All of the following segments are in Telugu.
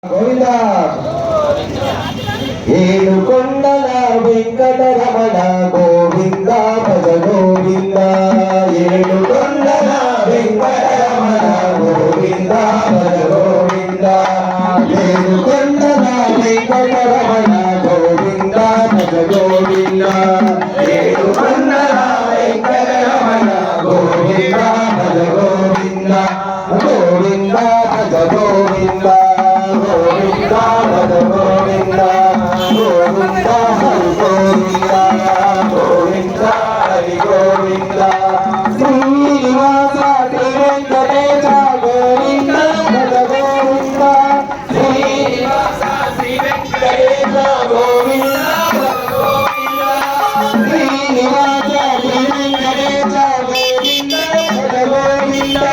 గోవిందా ఏడుకొండల వెంకటరమణ గోవింద భజ గోవింద ఏడుకొండల వెంకటరమణ గోవింద భజ గోవింద ఏడుకొండల వెంకటరమణ గోవింద భజ గోవింద ఏడుకొండల వెంకటరమణ గోవింద భజ గోవింద గోవింద భజ గోవింద గోవింద గోవింద గోవింద గోవింద హరి గోవింద శ్రీనివాస వెంకటేశ గోవింద భజ గోవింద శ్రీనివాస శ్రీ వెంకటేశ గోవింద శ్రీనివాస శ్రీ వెంకటేశ గోవింద భజ గోవింద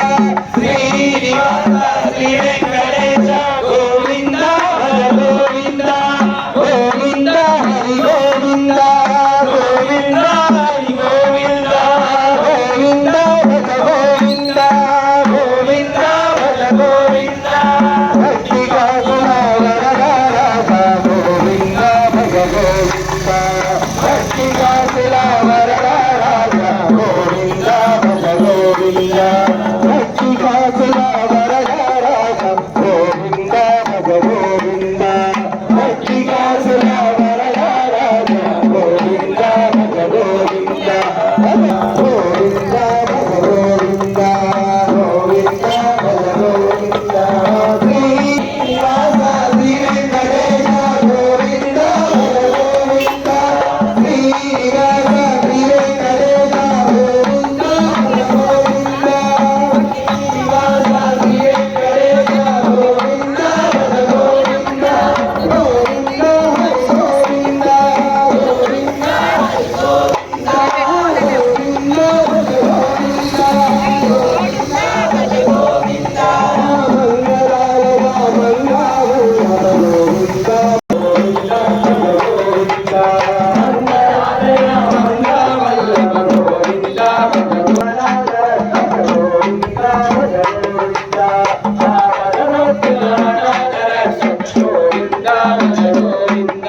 శ్రీనివాస శ్రీ వెంకటేశ గోవింద భజ గోవింద గోవింద హరి గోవింద గోవింద హరి గోవింద గోవింద భజ గోవింద గోవింద భజ గోవింద భక్తి కాకుల వరదారాస గోవింద భజ గోవింద భక్తి కాకుల వరదారాస గోవింద భజ గోవింద భక్తి కాకుల వరదారాస గోవింద భజ గోవింద భక్తి కాకుల వరదారాస గోవింద భజ గోవింద గోవింద భజ గోవింద గోవింద భజ గోవింద శ్రీనివాస శ్రీ వెంకటేశ గోవింద భజ గోవింద శ్రీనివాస శ్రీ వెంకటేశ గోవింద భజ గోవింద శ్రీనివాస శ్రీ వెంకటేశ గోవింద భజ గోవింద గోవింద హరి గోవింద గోవింద హరి గోవింద గోవింద భజ గోవింద గోవింద భజ గోవింద మంగళాయ మంగళాయ గోవింద గోవింద భజ గోవింద మంగళాయ మంగళాయ గోవింద భజ గోవింద భజ గోవింద ఆవరణోత్తుల గోవింద భజ గోవింద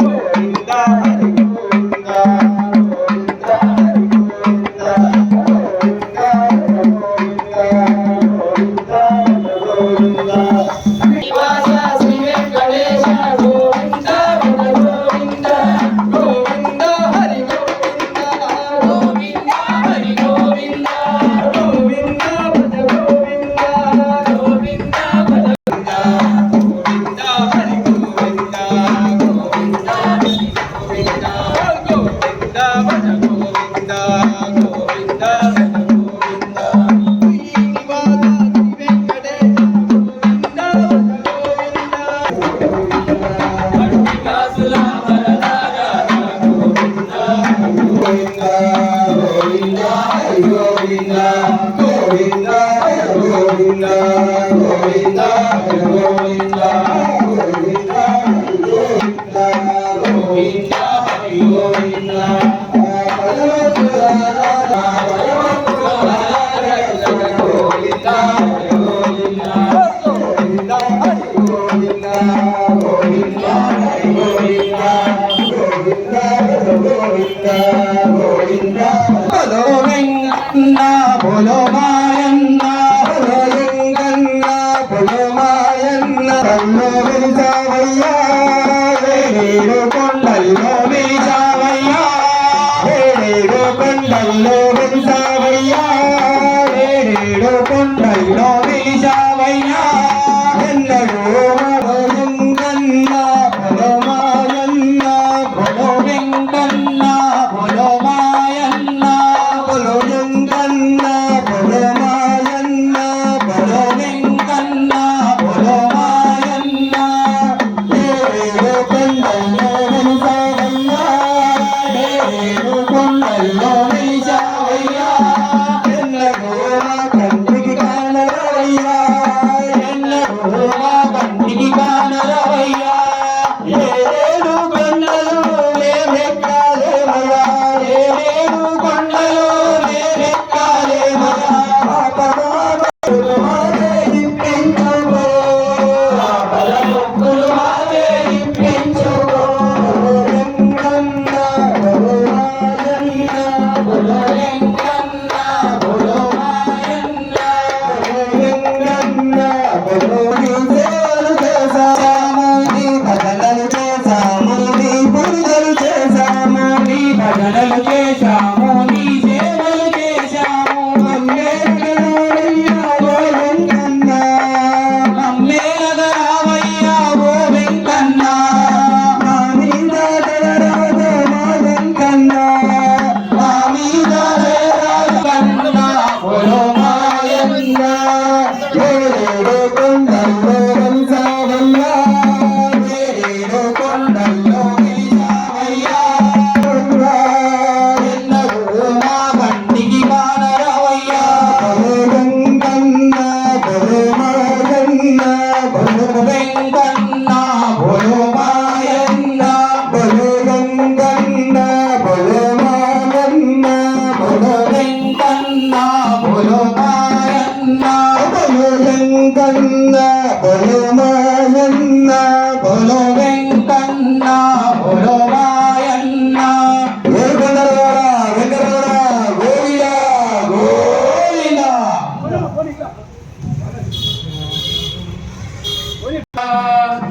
గోవింద హరి గోవింద గోవింద హరి గోవింద గోవింద గోవింద శ్రీనివాస శ్రీ వెంకటేశ గోవింద భజ గోవింద గోవింద హరి గోవింద గోవింద హరి గోవింద గోవింద భజ గోవింద గోవింద భజ గోవింద హరి గోవింద గోవింద హరి గోవింద గోవింద భజ గోవింద గోవింద భజ గోవింద శ్రీనివాస శ్రీ వెంకటేశ గోవింద భజ గోవింద భక్తి కాసుల వరదారాస గోవింద గోవింద గోవింద హరి గోవింద గోవింద భజ గోవింద గోవింద భజ గోవింద గోవింద హరి గోవింద గోవింద హరి గోవింద భగవంతుల భగవంతుల గోవింద హరి గోవింద గోవింద హరి గోవింద గోవింద హరి గోవింద గోవింద భజ గోవింద గోవింద బలో వెంకన్న బలో మాయన్న బలో వెంకన్న బలో మాయన్న కల్లో వెలిసావయ్యా వేరేడు కొండల్లో వెలిసావయ్యా వేరేడు కొండల్లో వెలిసావయ్యా వేరేడు కొండల్లో వెలిసావయ్యా ఎన్నడూ బలో వెంకన్న బలో మాయన్న బలో వెంకన్న బలో మాయన్న బలో వెంకన్న బలో మాయన్న బలో వెంకన్న బలో మాయన్న వేరేడు కొండల్లో వెలిసావయ్యా మొక్కులు మావే ఇప్పించుకో వెంకన్న బలో మాయన్న బలో వెంకన్న బలో మాయన్న వెంకన్న బలో సేవలు చేశాము నీ భజనలు చేశాము నీ పూజలు చేశాము నీ భజనలు చేశాము నీ సేవలు చేశాము వెంకన్న బలో మాయన్న బలో వెంకన్న బలో మాయన్న వెంకటరమణ గోవింద గోవింద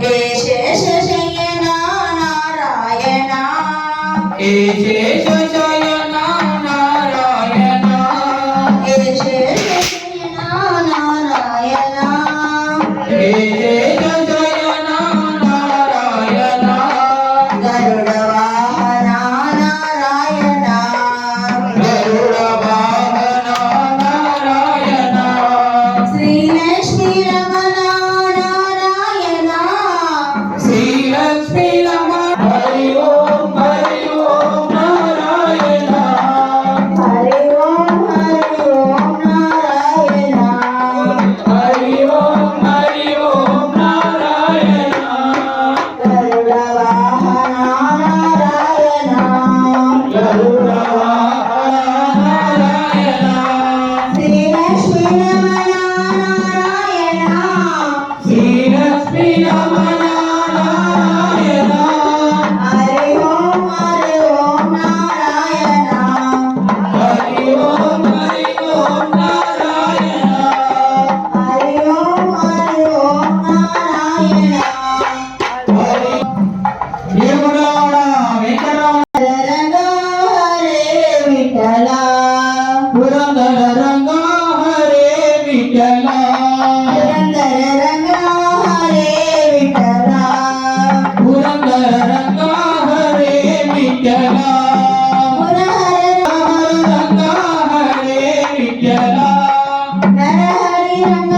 ఏ శేష శయన నారాయణ ఏ శేష శయన నారాయణ ఏ శేష శయన నారాయణ ఏ శేష శయన నారాయణ గరుడ వాహన నారాయణ గరుడ వాహన నారాయణ శ్రీలక్ష్మీ రమణ నారాయణ శ్రీలక్ష్మీ రమణ హరి ఓం నారాయణ హరి ఓం నారాయణ హరి ఓం నారాయణ గరుడ వాహన నారాయణ గరుడ వాహన నారాయణ శ్రీలక్ష్మీ రమణ నారాయణ శ్రీలక్ష్మీ రమణ నారాయణ హరి ఓం నారాయణ హరి ఓం నారాయణ హరి ఓం నారాయణ హరి దేవుడా వెంకటరమణ రంగ హరే విఠల పురందర రంగ హరే విఠల పురందర రంగ హరే విఠల పురందర రంగ హరే విఠల పురహర రంగ హరే విఠల నరహరి రంగ